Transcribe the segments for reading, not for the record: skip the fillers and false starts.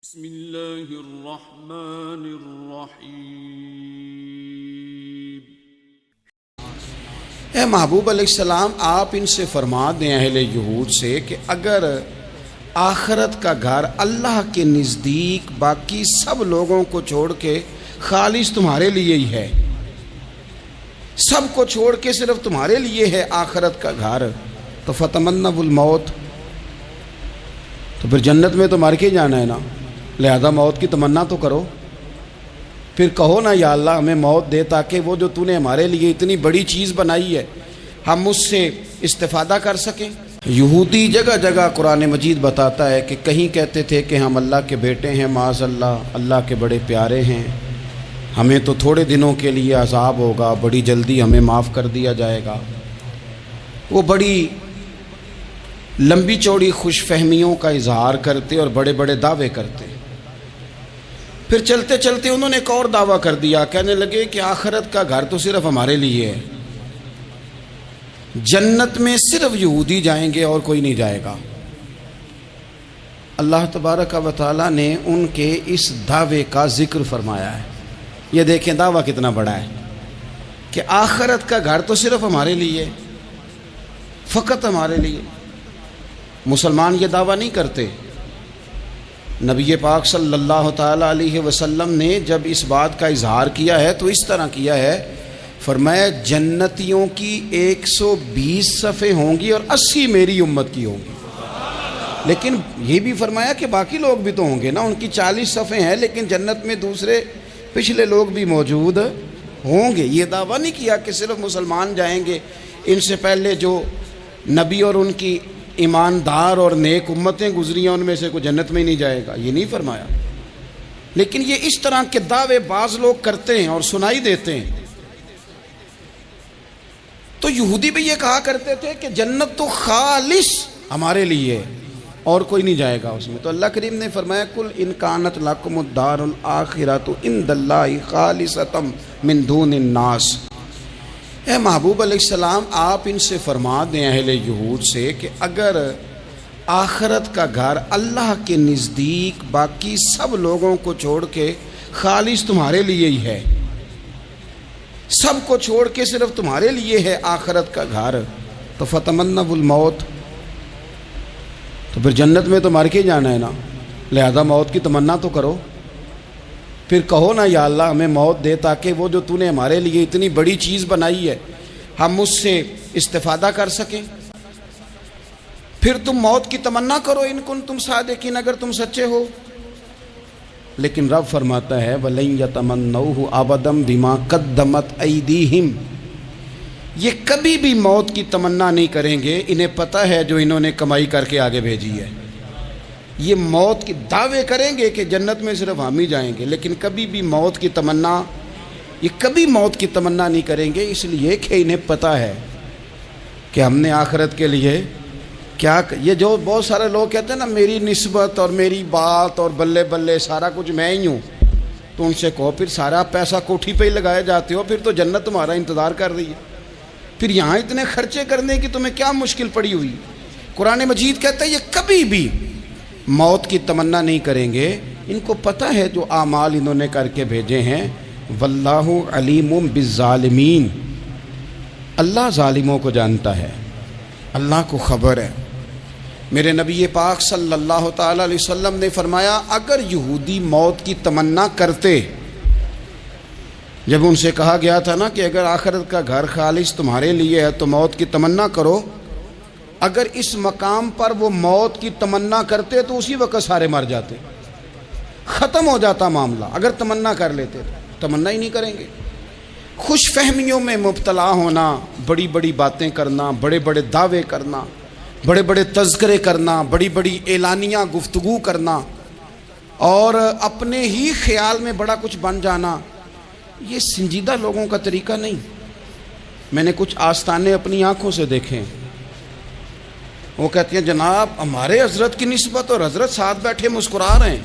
بسم اللہ الرحمن الرحیم۔ اے محبوب علیہ السلام، آپ ان سے فرما دیں اہل یہود سے کہ اگر آخرت کا گھر اللہ کے نزدیک باقی سب لوگوں کو چھوڑ کے خالص تمہارے لیے ہی ہے، سب کو چھوڑ کے صرف تمہارے لیے ہے آخرت کا گھر، تو فتمنوا الموت، تو پھر جنت میں تو مر کے جانا ہے نا، لہذا موت کی تمنا تو کرو۔ پھر کہو نا یا اللہ ہمیں موت دے تاکہ وہ جو تو نے ہمارے لیے اتنی بڑی چیز بنائی ہے ہم اس سے استفادہ کر سکیں۔ یہودی جگہ جگہ قرآن مجید بتاتا ہے کہ کہیں کہتے تھے کہ ہم اللہ کے بیٹے ہیں، معاذ اللہ، اللہ کے بڑے پیارے ہیں، ہمیں تو تھوڑے دنوں کے لیے عذاب ہوگا، بڑی جلدی ہمیں معاف کر دیا جائے گا۔ وہ بڑی لمبی چوڑی خوش فہمیوں کا اظہار کرتے اور بڑے بڑے دعوے کرتے۔ پھر چلتے چلتے انہوں نے ایک اور دعویٰ کر دیا، کہنے لگے کہ آخرت کا گھر تو صرف ہمارے لیے ہے، جنت میں صرف یہودی جائیں گے اور کوئی نہیں جائے گا۔ اللہ تبارک و تعالیٰ نے ان کے اس دعوے کا ذکر فرمایا ہے۔ یہ دیکھیں دعویٰ کتنا بڑا ہے کہ آخرت کا گھر تو صرف ہمارے لیے، فقط ہمارے لیے۔ مسلمان یہ دعویٰ نہیں کرتے۔ نبی پاک صلی اللہ تعالیٰ علیہ وسلم نے جب اس بات کا اظہار کیا ہے تو اس طرح کیا ہے، فرمایا جنتیوں کی 120 صفیں ہوں گی اور 80 میری امت کی ہوں گی۔ لیکن یہ بھی فرمایا کہ باقی لوگ بھی تو ہوں گے نا، ان کی 40 صفیں ہیں لیکن جنت میں دوسرے پچھلے لوگ بھی موجود ہوں گے۔ یہ دعویٰ نہیں کیا کہ صرف مسلمان جائیں گے، ان سے پہلے جو نبی اور ان کی ایماندار اور نیک امتیں گزری ہیں ان میں سے کوئی جنت میں ہی نہیں جائے گا، یہ نہیں فرمایا۔ لیکن یہ اس طرح کے دعوے بعض لوگ کرتے ہیں اور سنائی دیتے ہیں۔ تو یہودی بھی یہ کہا کرتے تھے کہ جنت تو خالص ہمارے لیے اور کوئی نہیں جائے گا اس میں۔ تو اللہ کریم نے فرمایا کل ان کانت لکم الدار الآخرۃ عند اللہ خالصۃ من دون الناس۔ اے محبوب علیہ السلام، آپ ان سے فرما دیں اہل یہود سے کہ اگر آخرت کا گھر اللہ کے نزدیک باقی سب لوگوں کو چھوڑ کے خالص تمہارے لیے ہی ہے، سب کو چھوڑ کے صرف تمہارے لیے ہے آخرت کا گھر، تو فتمنوا الموت، تو پھر جنت میں تو مر کے جانا ہے نا، لہذا موت کی تمنا تو کرو۔ پھر کہو نا یا اللہ ہمیں موت دے تاکہ وہ جو تو نے ہمارے لیے اتنی بڑی چیز بنائی ہے ہم اس سے استفادہ کر سکیں۔ پھر تم موت کی تمنا کرو ان کنتم صادقین، اگر تم سچے ہو۔ لیکن رب فرماتا ہے وَلَن يَتَمَنَّوْهُ أَبَدًا بِمَا قَدَّمَتْ أَيْدِيهِمْ، یہ کبھی بھی موت کی تمنا نہیں کریں گے، انہیں پتہ ہے جو انہوں نے کمائی کر کے آگے بھیجی ہے۔ یہ موت کی دعوے کریں گے کہ جنت میں صرف ہم ہی جائیں گے، لیکن کبھی بھی موت کی تمنا، یہ کبھی موت کی تمنا نہیں کریں گے، اس لیے کہ انہیں پتہ ہے کہ ہم نے آخرت کے لیے کیا۔ یہ جو بہت سارے لوگ کہتے ہیں نا میری نسبت اور میری بات اور بلے بلے سارا کچھ میں ہی ہوں، تو ان سے کہو پھر سارا پیسہ کوٹھی پہ ہی لگائے جاتے ہو، پھر تو جنت تمہارا انتظار کر رہی ہے، پھر یہاں اتنے خرچے کرنے کی تمہیں کیا مشکل پڑی ہوئی۔ قرآن مجید کہتا ہے یہ کبھی بھی موت کی تمنا نہیں کریں گے، ان کو پتہ ہے جو اعمال انہوں نے کر کے بھیجے ہیں۔ واللہ علیم بالظالمین، اللہ ظالموں کو جانتا ہے، اللہ کو خبر ہے۔ میرے نبی پاک صلی اللہ تعالیٰ علیہ وسلم نے فرمایا اگر یہودی موت کی تمنا کرتے، جب ان سے کہا گیا تھا نا کہ اگر آخرت کا گھر خالص تمہارے لیے ہے تو موت کی تمنا کرو، اگر اس مقام پر وہ موت کی تمنا کرتے تو اسی وقت سارے مر جاتے، ختم ہو جاتا معاملہ۔ اگر تمنا کر لیتے تو تمنا ہی نہیں کریں گے۔ خوش فہمیوں میں مبتلا ہونا، بڑی بڑی باتیں کرنا، بڑے بڑے دعوے کرنا، بڑے بڑے تذکرے کرنا، بڑی بڑی اعلانیہ گفتگو کرنا اور اپنے ہی خیال میں بڑا کچھ بن جانا، یہ سنجیدہ لوگوں کا طریقہ نہیں۔ میں نے کچھ آستانے اپنی آنکھوں سے دیکھے، وہ کہتے ہیں جناب ہمارے حضرت کی نسبت اور حضرت ساتھ بیٹھے مسکرا رہے ہیں،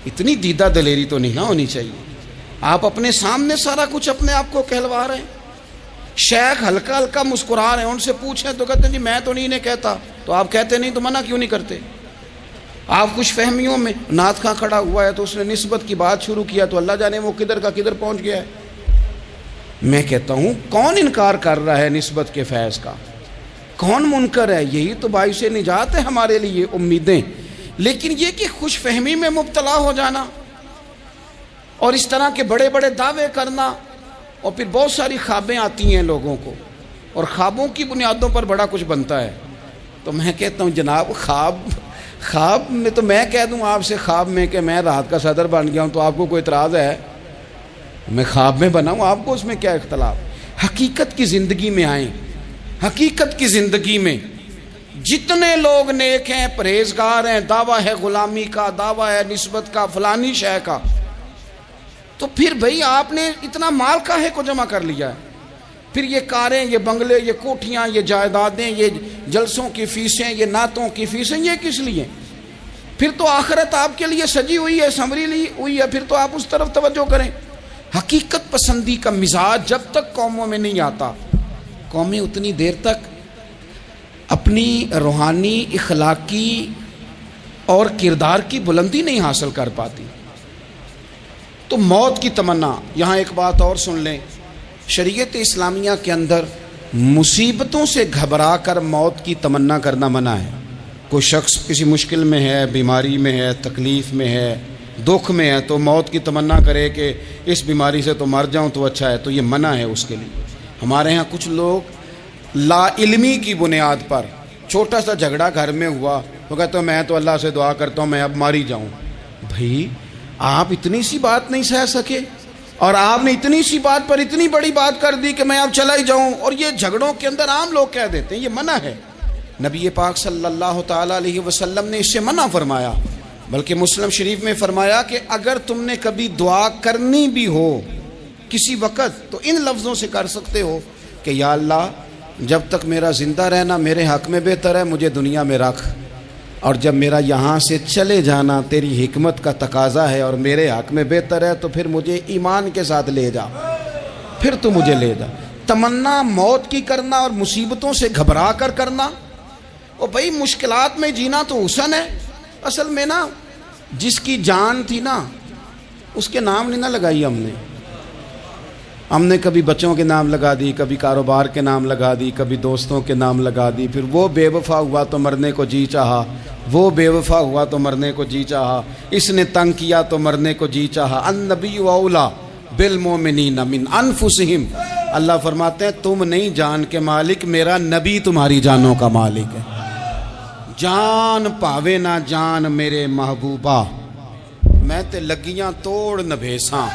اتنی دیدہ دلیری تو نہیں نہ ہونی چاہیے۔ آپ اپنے سامنے سارا کچھ اپنے آپ کو کہلوا رہے ہیں، شیخ ہلکا ہلکا مسکرا رہے ہیں، ان سے پوچھیں تو کہتے ہیں جی میں تو نہیں انہیں کہتا، تو آپ کہتے نہیں تو منع کیوں نہیں کرتے؟ آپ خوش فہمیوں میں، نعت خواں کھڑا ہوا ہے تو اس نے نسبت کی بات شروع کیا تو اللہ جانے وہ کدھر کا کدھر پہنچ گیا ہے۔ میں کہتا ہوں کون انکار کر رہا ہے نسبت کے فیض کا؟ کون منکر ہے؟ یہی تو باعث نجات ہے ہمارے لیے، امیدیں۔ لیکن یہ کہ خوش فہمی میں مبتلا ہو جانا اور اس طرح کے بڑے بڑے دعوے کرنا، اور پھر بہت ساری خوابیں آتی ہیں لوگوں کو، اور خوابوں کی بنیادوں پر بڑا کچھ بنتا ہے۔ تو میں کہتا ہوں جناب خواب میں تو میں کہہ دوں آپ سے خواب میں کہ میں رات کا صدر بن گیا ہوں تو آپ کو کوئی اعتراض ہے؟ میں خواب میں بنا ہوں، آپ کو اس میں کیا اختلاف؟ حقیقت کی زندگی میں آئیں۔ حقیقت کی زندگی میں جتنے لوگ نیک ہیں، پرہیزگار ہیں، دعویٰ ہے غلامی کا، دعویٰ ہے نسبت کا، فلانی شے کا، تو پھر بھئی آپ نے اتنا مال کاہے کو جمع کر لیا ہے؟ پھر یہ کاریں، یہ بنگلے، یہ کوٹھیاں، یہ جائیدادیں، یہ جلسوں کی فیسیں، یہ نعتوں کی فیسیں، یہ کس لیے؟ پھر تو آخرت آپ کے لیے سجی ہوئی ہے، سنوری ہوئی ہے، پھر تو آپ اس طرف توجہ کریں۔ حقیقت پسندی کا مزاج جب تک قوموں میں نہیں آتا، قومیں اتنی دیر تک اپنی روحانی، اخلاقی اور کردار کی بلندی نہیں حاصل کر پاتی۔ تو موت کی تمنا، یہاں ایک بات اور سن لیں، شریعت اسلامیہ کے اندر مصیبتوں سے گھبرا کر موت کی تمنا کرنا منع ہے۔ کوئی شخص کسی مشکل میں ہے، بیماری میں ہے، تکلیف میں ہے، دکھ میں ہے، تو موت کی تمنا کرے کہ اس بیماری سے تو مر جاؤں تو اچھا ہے، تو یہ منع ہے اس کے لیے۔ ہمارے ہاں کچھ لوگ لا علمی کی بنیاد پر، چھوٹا سا جھگڑا گھر میں ہوا تو کہتے ہیں میں تو اللہ سے دعا کرتا ہوں میں اب ماری جاؤں۔ بھائی آپ اتنی سی بات نہیں سہ سکے، اور آپ نے اتنی سی بات پر اتنی بڑی بات کر دی کہ میں اب چلا ہی جاؤں، اور یہ جھگڑوں کے اندر عام لوگ کہہ دیتے ہیں، یہ منع ہے۔ نبی پاک صلی اللہ تعالیٰ علیہ وسلم نے اس سے منع فرمایا، بلکہ مسلم شریف میں فرمایا کہ اگر تم نے کبھی دعا کرنی بھی ہو کسی وقت تو ان لفظوں سے کر سکتے ہو کہ یا اللہ جب تک میرا زندہ رہنا میرے حق میں بہتر ہے، مجھے دنیا میں رکھ، اور جب میرا یہاں سے چلے جانا تیری حکمت کا تقاضا ہے اور میرے حق میں بہتر ہے تو پھر مجھے ایمان کے ساتھ لے جا، پھر تو مجھے لے جا۔ تمنا موت کی کرنا اور مصیبتوں سے گھبرا کر کرنا، اور بھائی مشکلات میں جینا تو حسن ہے۔ اصل میں نا جس کی جان تھی نا اس کے نام نہیں نہ لگائی ہم نے کبھی بچوں کے نام لگا دی، کبھی کاروبار کے نام لگا دی، کبھی دوستوں کے نام لگا دی، پھر وہ بے وفا ہوا تو مرنے کو جی چاہا، وہ بے وفا ہوا تو مرنے کو جی چاہا، اس نے تنگ کیا تو مرنے کو جی چاہا۔ النبی اولیٰ بالمؤمنین من انفسہم، اللہ فرماتے ہیں تم نہیں جان کے مالک، میرا نبی تمہاری جانوں کا مالک ہے۔ جان پاوے نہ جان میرے محبوبہ، میں تے لگیاں توڑ نبھیساں،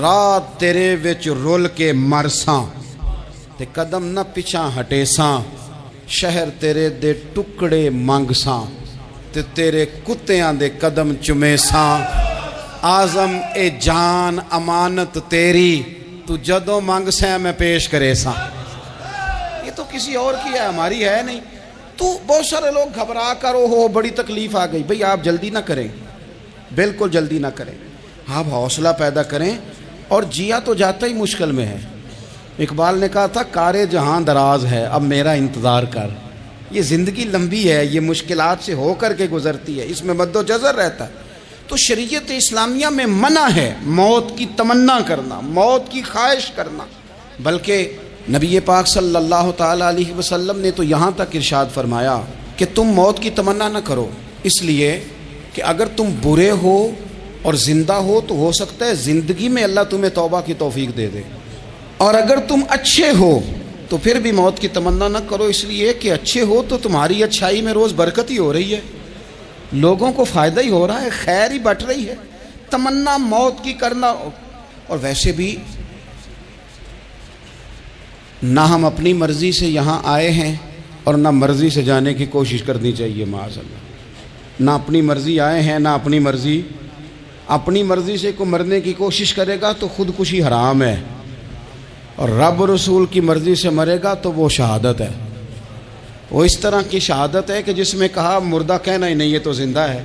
رات تیرے وچ رول کے مرساں، تے قدم نہ پچھاں ہٹیساں، شہر تیرے دے ٹکڑے منگساں، تے تیرے کتیاں دے قدم چمیساں، آزم اے جان امانت تیری، تو جدوں منگ سیں میں پیش کرے ساں۔ یہ تو کسی اور کی ہے، ہماری ہے نہیں۔ تو بہت سارے لوگ گھبرا کر ہو بڑی تکلیف آ گئی، بھئی آپ جلدی نہ کریں، بالکل جلدی نہ کریں، آپ حوصلہ پیدا کریں، اور جیا تو جاتا ہی مشکل میں ہے۔ اقبال نے کہا تھا کار جہاں دراز ہے اب میرا انتظار کر، یہ زندگی لمبی ہے، یہ مشکلات سے ہو کر کے گزرتی ہے، اس میں مد و جزر رہتا ہے۔ تو شریعت اسلامیہ میں منع ہے موت کی تمنا کرنا، موت کی خواہش کرنا، بلکہ نبی پاک صلی اللہ تعالیٰ علیہ وسلم نے تو یہاں تک ارشاد فرمایا کہ تم موت کی تمنا نہ کرو، اس لیے کہ اگر تم برے ہو اور زندہ ہو تو ہو سکتا ہے زندگی میں اللہ تمہیں توبہ کی توفیق دے دے، اور اگر تم اچھے ہو تو پھر بھی موت کی تمنا نہ کرو، اس لیے کہ اچھے ہو تو تمہاری اچھائی میں روز برکت ہی ہو رہی ہے، لوگوں کو فائدہ ہی ہو رہا ہے، خیر ہی بٹ رہی ہے۔ تمنا موت کی کرنا، اور ویسے بھی نہ ہم اپنی مرضی سے یہاں آئے ہیں اور نہ مرضی سے جانے کی کوشش کرنی چاہیے، معاذ اللہ، نہ اپنی مرضی آئے ہیں نہ اپنی مرضی سے کوئی مرنے کی کوشش کرے گا تو خودکشی حرام ہے، اور رب رسول کی مرضی سے مرے گا تو وہ شہادت ہے، وہ اس طرح کی شہادت ہے کہ جس میں کہا مردہ کہنا ہی نہیں یہ تو زندہ ہے،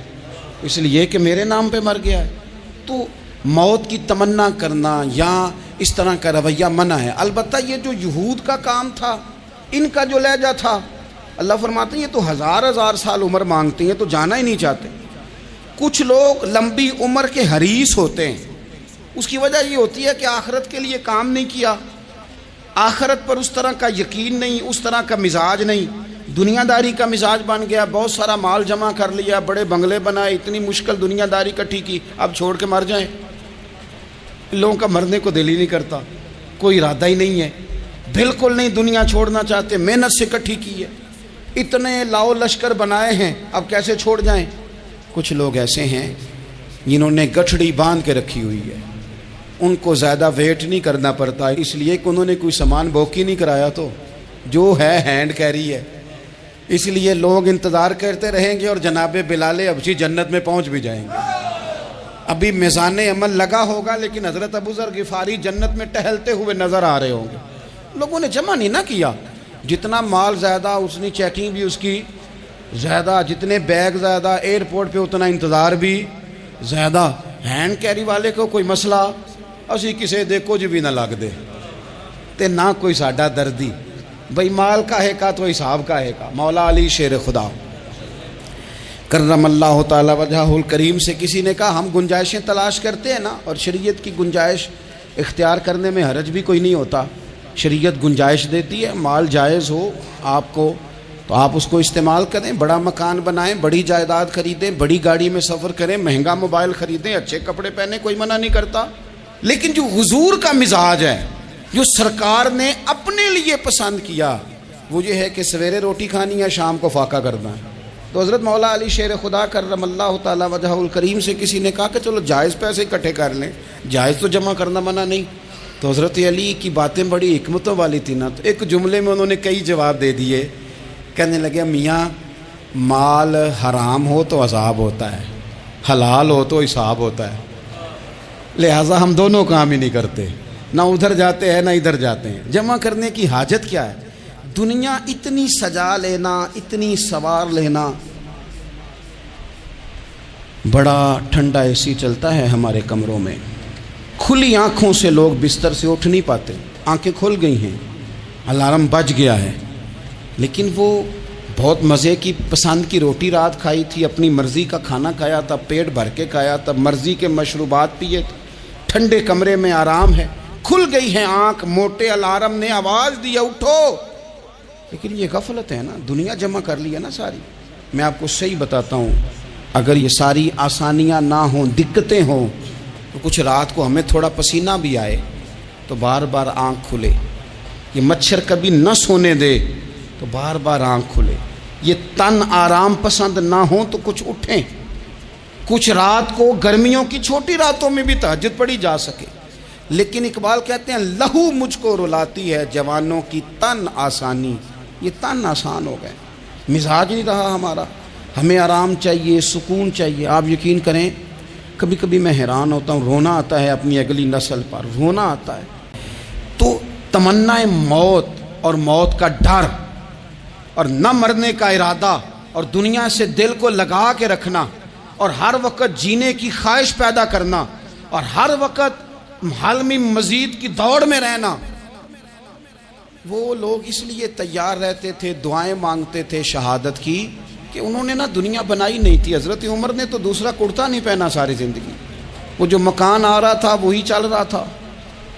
اس لیے کہ میرے نام پہ مر گیا ہے۔ تو موت کی تمنا کرنا یا اس طرح کا رویہ منع ہے۔ البتہ یہ جو یہود کا کام تھا، ان کا جو لہجہ تھا، اللہ فرماتے ہیں یہ تو ہزار سال عمر مانگتی ہیں تو جانا ہی نہیں چاہتے۔ کچھ لوگ لمبی عمر کے حریص ہوتے ہیں، اس کی وجہ یہ ہوتی ہے کہ آخرت کے لیے کام نہیں کیا، آخرت پر اس طرح کا یقین نہیں، اس طرح کا مزاج نہیں، دنیا داری کا مزاج بن گیا، بہت سارا مال جمع کر لیا، بڑے بنگلے بنائے، اتنی مشکل دنیا داری کٹھی کی، اب چھوڑ کے مر جائیں۔ لوگوں کا مرنے کو دل ہی نہیں کرتا، کوئی ارادہ ہی نہیں ہے، بالکل نہیں دنیا چھوڑنا چاہتے، محنت سے کٹھی کی ہے، اتنے لاؤ لشکر بنائے ہیں، اب کیسے چھوڑ جائیں۔ کچھ لوگ ایسے ہیں جنہوں نے گٹھڑی باندھ کے رکھی ہوئی ہے، ان کو زیادہ ویٹ نہیں کرنا پڑتا، اس لیے کہ انہوں نے کوئی سامان بوکی نہیں کرایا، تو جو ہے ہینڈ کیری ہے، اس لیے لوگ انتظار کرتے رہیں گے اور جناب بلال حبشی جنت میں پہنچ بھی جائیں گے۔ ابھی میزان عمل لگا ہوگا لیکن حضرت ابو ذر غفاری جنت میں ٹہلتے ہوئے نظر آ رہے ہوں گے۔ لوگوں نے جمع نہیں نہ کیا، جتنا مال زیادہ اتنی چیکنگ بھی اس کی زیادہ، جتنے بیگ زیادہ، ایئرپورٹ پہ اتنا انتظار بھی زیادہ۔ ہینڈ کیری والے کو کوئی مسئلہ اسی کسے دے کچھ بھی نہ لگ دے تے نہ کوئی ساڈا دردی، بھئی مال کا ہے کا تو حساب کا ہے کا۔ مولا علی شیر خدا کرم اللہ تعالی وجہہ الکریم سے کسی نے کہا ہم گنجائشیں تلاش کرتے ہیں نا، اور شریعت کی گنجائش اختیار کرنے میں حرج بھی کوئی نہیں ہوتا، شریعت گنجائش دیتی ہے، مال جائز ہو آپ کو تو آپ اس کو استعمال کریں، بڑا مکان بنائیں، بڑی جائیداد خریدیں، بڑی گاڑی میں سفر کریں، مہنگا موبائل خریدیں، اچھے کپڑے پہنیں، کوئی منع نہیں کرتا۔ لیکن جو حضور کا مزاج ہے، جو سرکار نے اپنے لیے پسند کیا، وہ یہ ہے کہ سویرے روٹی کھانی ہے، شام کو فاقہ کرنا ہے۔ تو حضرت مولا علی شیر خدا کرم اللہ تعالی وجہ الکریم سے کسی نے کہا کہ چلو جائز پیسے اکٹھے کر لیں، جائز تو جمع کرنا منع نہیں۔ تو حضرت علی کی باتیں بڑی حکمتوں والی تھی نا، تو ایک جملے میں انہوں نے کئی جواب دے دیے۔ کہنے لگے میاں مال حرام ہو تو عذاب ہوتا ہے، حلال ہو تو حساب ہوتا ہے، لہٰذا ہم دونوں کام ہی نہیں کرتے، نہ ادھر جاتے ہیں نہ ادھر جاتے ہیں۔ جمع کرنے کی حاجت کیا ہے؟ دنیا اتنی سجا لینا، اتنی سوار لینا، بڑا ٹھنڈا اے سی چلتا ہے ہمارے کمروں میں، کھلی آنکھوں سے لوگ بستر سے اٹھ نہیں پاتے، آنکھیں کھل گئی ہیں، الارم بج گیا ہے، لیکن وہ بہت مزے کی پسند کی روٹی رات کھائی تھی، اپنی مرضی کا کھانا کھایا تھا، پیٹ بھر کے کھایا تھا، مرضی کے مشروبات پیے تھے، ٹھنڈے کمرے میں آرام ہے، کھل گئی ہے آنکھ، موٹے الارم نے آواز دیا اٹھو، لیکن یہ غفلت ہے نا، دنیا جمع کر لی ہے نا ساری۔ میں آپ کو صحیح بتاتا ہوں، اگر یہ ساری آسانیاں نہ ہوں، دقتیں ہوں، تو کچھ رات کو ہمیں تھوڑا پسینہ بھی آئے تو بار بار آنکھ کھلے، یہ مچھر کبھی نہ سونے دے تو بار بار آنکھ کھلے، یہ تن آرام پسند نہ ہوں تو کچھ اٹھیں، کچھ رات کو گرمیوں کی چھوٹی راتوں میں بھی تہجد پڑھی جا سکے۔ لیکن اقبال کہتے ہیں لہو مجھ کو رلاتی ہے جوانوں کی تن آسانی، یہ تن آسان ہو گئے، مزاج نہیں رہا ہمارا، ہمیں آرام چاہیے، سکون چاہیے۔ آپ یقین کریں کبھی کبھی میں حیران ہوتا ہوں، رونا آتا ہے اپنی اگلی نسل پر، رونا آتا ہے۔ تو تمنا موت اور موت کا ڈر اور نہ مرنے کا ارادہ اور دنیا سے دل کو لگا کے رکھنا اور ہر وقت جینے کی خواہش پیدا کرنا اور ہر وقت حل میں مزید کی دوڑ میں رہنا، وہ لوگ اس لیے تیار رہتے تھے، دعائیں مانگتے تھے شہادت کی، کہ انہوں نے نا دنیا بنائی نہیں تھی۔ حضرت عمر نے تو دوسرا کرتا نہیں پہنا ساری زندگی، وہ جو مکان آ رہا تھا وہی چل رہا تھا،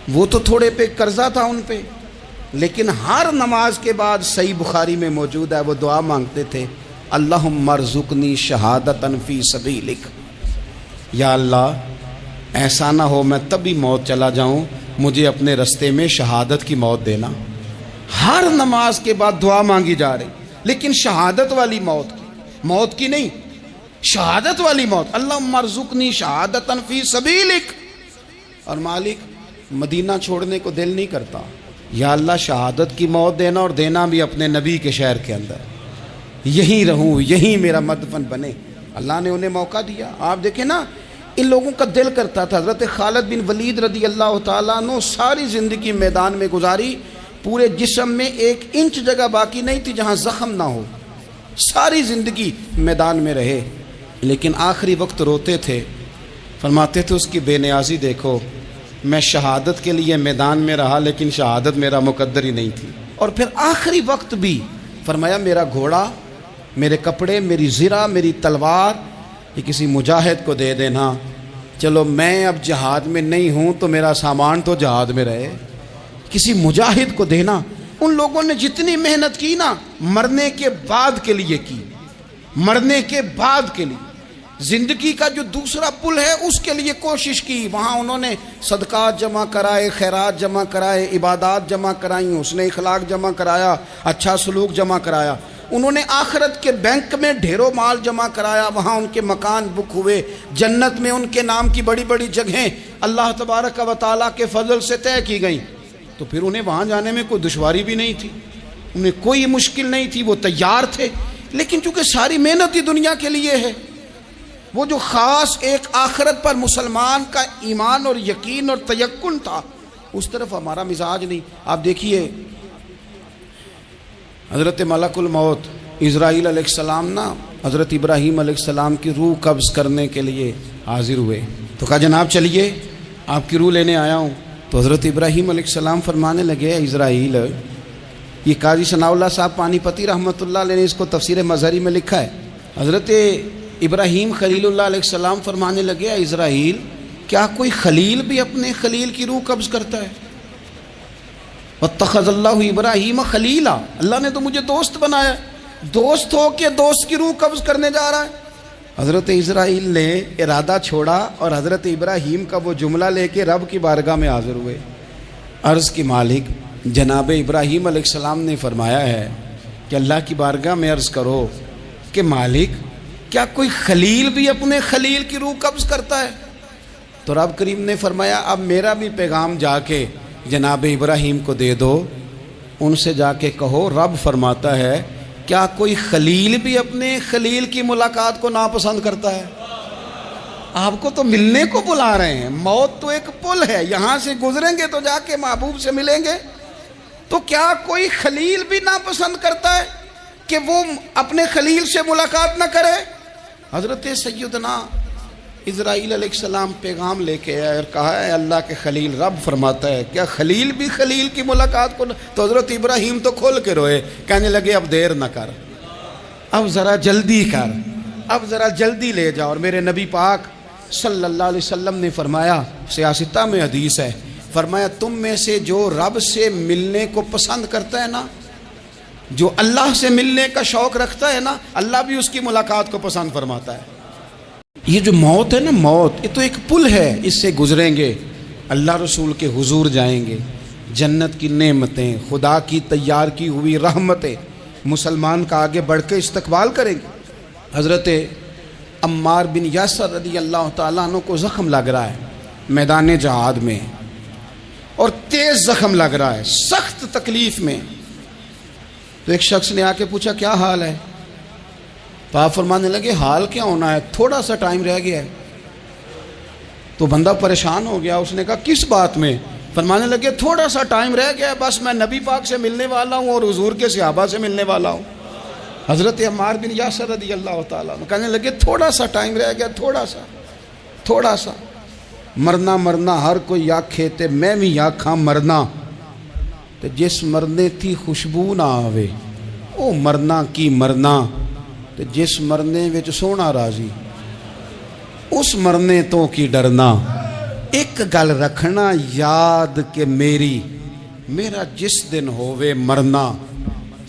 وہ تو تھوڑے پہ قرضہ تھا ان پہ، لیکن ہر نماز کے بعد صحیح بخاری میں موجود ہے وہ دعا مانگتے تھے، اللہم ارزقنی شہادتاً فی سبیلک، یا اللہ ایسا نہ ہو میں تبھی موت چلا جاؤں، مجھے اپنے رستے میں شہادت کی موت دینا۔ ہر نماز کے بعد دعا مانگی جا رہی، لیکن شہادت والی موت کی نہیں، شہادت والی موت، اللہم ارزقنی شہادتاً فی سبیلک۔ اور مالک مدینہ چھوڑنے کو دل نہیں کرتا، یا اللہ شہادت کی موت دینا اور دینا بھی اپنے نبی کے شہر کے اندر، یہیں رہوں، یہیں میرا مدفن بنے۔ اللہ نے انہیں موقع دیا۔ آپ دیکھیں نا ان لوگوں کا دل کرتا تھا۔ حضرت خالد بن ولید رضی اللہ تعالیٰ عنہ ساری زندگی میدان میں گزاری، پورے جسم میں 1 انچ جگہ باقی نہیں تھی جہاں زخم نہ ہو، ساری زندگی میدان میں رہے، لیکن آخری وقت روتے تھے، فرماتے تھے اس کی بے نیازی دیکھو، میں شہادت کے لیے میدان میں رہا لیکن شہادت میرا مقدر ہی نہیں تھی۔ اور پھر آخری وقت بھی فرمایا میرا گھوڑا، میرے کپڑے، میری زرہ، میری تلوار یہ کسی مجاہد کو دے دینا، چلو میں اب جہاد میں نہیں ہوں تو میرا سامان تو جہاد میں رہے، کسی مجاہد کو دینا۔ ان لوگوں نے جتنی محنت کی نا مرنے کے بعد کے لیے کی، مرنے کے بعد کے لیے، زندگی کا جو دوسرا پل ہے اس کے لیے کوشش کی، وہاں انہوں نے صدقات جمع کرائے، خیرات جمع کرائے، عبادات جمع کرائیں، حسن اخلاق جمع کرایا، اچھا سلوک جمع کرایا، انہوں نے آخرت کے بینک میں ڈھیروں مال جمع کرایا، وہاں ان کے مکان بک ہوئے، جنت میں ان کے نام کی بڑی بڑی جگہیں اللہ تبارک و تعالیٰ کے فضل سے طے کی گئیں، تو پھر انہیں وہاں جانے میں کوئی دشواری بھی نہیں تھی، انہیں کوئی مشکل نہیں تھی، وہ تیار تھے۔ لیکن چونکہ ساری محنت ہی دنیا کے لیے ہے، وہ جو خاص ایک آخرت پر مسلمان کا ایمان اور یقین اور تیقن تھا اس طرف ہمارا مزاج نہیں۔ آپ دیکھیے حضرت ملک الموت اسرائیل علیہ السلام نا حضرت ابراہیم علیہ السلام کی روح قبض کرنے کے لیے حاضر ہوئے، تو کہا جناب چلیے آپ کی روح لینے آیا ہوں۔ تو حضرت ابراہیم علیہ السلام فرمانے لگے اسرائیل، یہ قاضی ثناء اللہ صاحب پانی پتی رحمۃ اللہ علیہ نے اس کو تفسیر مظہری میں لکھا ہے، حضرت ابراہیم خلیل اللہ علیہ السلام فرمانے لگے اسرائیل کیا کوئی خلیل بھی اپنے خلیل کی روح قبض کرتا ہے؟ واتخذ اللہ ابراہیم خلیلا، اللہ نے تو مجھے دوست بنایا، دوست ہو کے دوست کی روح قبض کرنے جا رہا ہے۔ حضرت اسرائیل نے ارادہ چھوڑا اور حضرت ابراہیم کا وہ جملہ لے کے رب کی بارگاہ میں حاضر ہوئے، عرض کی مالک جناب ابراہیم علیہ السلام نے فرمایا ہے کہ اللہ کی بارگاہ میں عرض کرو کہ مالک کیا کوئی خلیل بھی اپنے خلیل کی روح قبض کرتا ہے؟ تو رب کریم نے فرمایا اب میرا بھی پیغام جا کے جناب ابراہیم کو دے دو، ان سے جا کے کہو رب فرماتا ہے کیا کوئی خلیل بھی اپنے خلیل کی ملاقات کو ناپسند کرتا ہے؟ آپ کو تو ملنے کو بلا رہے ہیں، موت تو ایک پل ہے، یہاں سے گزریں گے تو جا کے محبوب سے ملیں گے، تو کیا کوئی خلیل بھی ناپسند کرتا ہے کہ وہ اپنے خلیل سے ملاقات نہ کرے؟ حضرت سیدنا اسرائیل علیہ السلام پیغام لے کے آئے اور کہا ہے اللہ کے خلیل رب فرماتا ہے کیا خلیل بھی خلیل کی ملاقات کو؟ تو حضرت ابراہیم تو کھول کے روئے، کہنے لگے اب دیر نہ کر، اب ذرا جلدی کر، اب ذرا جلدی لے جاؤ۔ اور میرے نبی پاک صلی اللہ علیہ وسلم نے فرمایا، سیاستہ میں حدیث ہے، فرمایا تم میں سے جو رب سے ملنے کو پسند کرتا ہے نا، جو اللہ سے ملنے کا شوق رکھتا ہے نا، اللہ بھی اس کی ملاقات کو پسند فرماتا ہے۔ یہ جو موت ہے نا، موت یہ تو ایک پل ہے، اس سے گزریں گے، اللہ رسول کے حضور جائیں گے، جنت کی نعمتیں، خدا کی تیار کی ہوئی رحمتیں مسلمان کا آگے بڑھ کے استقبال کریں گے۔ حضرت عمار بن یاسر رضی اللہ تعالیٰ عنہ کو زخم لگ رہا ہے میدان جہاد میں، اور تیز زخم لگ رہا ہے، سخت تکلیف میں۔ تو ایک شخص نے آ کے پوچھا کیا حال ہے؟ تو آپ فرمانے لگے حال کیا ہونا ہے، تھوڑا سا ٹائم رہ گیا ہے۔ تو بندہ پریشان ہو گیا، اس نے کہا کس بات میں؟ فرمانے لگے تھوڑا سا ٹائم رہ گیا ہے، بس میں نبی پاک سے ملنے والا ہوں اور حضور کے صحابہ سے ملنے والا ہوں۔ حضرت عمار بن یاسر رضی اللہ تعالیٰ عنہ کہنے لگے تھوڑا سا ٹائم رہ گیا، تھوڑا سا مرنا مرنا ہر کوئی آکھے تے میں بھی آکھاں مرنا، تے جس مرنے تھی خوشبو نہ آوے او مرنا کی مرنا، تے جس مرنے وچ سونا راضی اس مرنے تو کی ڈرنا۔ ایک گل رکھنا یاد کہ میرا جس دن ہووے مرنا،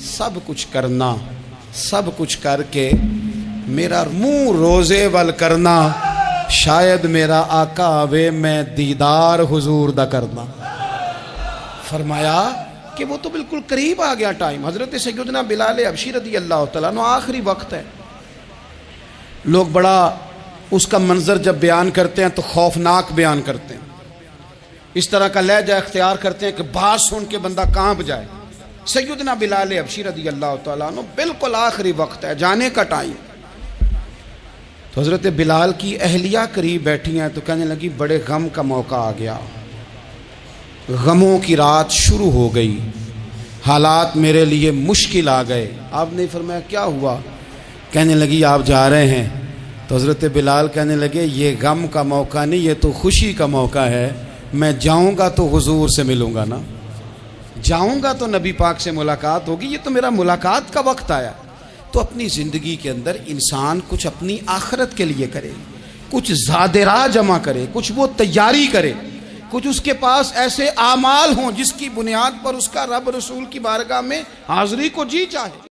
سب کچھ کرنا، سب کچھ کر کے میرا منہ روزے ول کرنا، شاید میرا آقا آوے میں دیدار حضور دا کرنا۔ فرمایا کہ وہ تو بالکل قریب آ گیا ٹائم۔ حضرت سیدنا بلال حبشی رضی اللہ تعالیٰ عنہ آخری وقت ہے، لوگ بڑا اس کا منظر جب بیان کرتے ہیں تو خوفناک بیان کرتے ہیں، اس طرح کا لہجہ اختیار کرتے ہیں کہ بات سن کے بندہ کانپ جائے۔ سیدنا بلال حبشی رضی اللہ تعالیٰ عنہ بالکل آخری وقت ہے، جانے کا ٹائم۔ تو حضرت بلال کی اہلیہ قریب بیٹھی ہیں تو کہنے لگی بڑے غم کا موقع آ گیا، غموں کی رات شروع ہو گئی، حالات میرے لیے مشکل آ گئے۔ آپ نے فرمایا کیا ہوا؟ کہنے لگی آپ جا رہے ہیں؟ تو حضرت بلال کہنے لگے یہ غم کا موقع نہیں، یہ تو خوشی کا موقع ہے، میں جاؤں گا تو حضور سے ملوں گا نا، جاؤں گا تو نبی پاک سے ملاقات ہوگی، یہ تو میرا ملاقات کا وقت آیا۔ تو اپنی زندگی کے اندر انسان کچھ اپنی آخرت کے لیے کرے، کچھ زادراہ جمع کرے، کچھ وہ تیاری کرے، کچھ اس کے پاس ایسے اعمال ہوں جس کی بنیاد پر اس کا رب رسول کی بارگاہ میں حاضری کو جی چاہے۔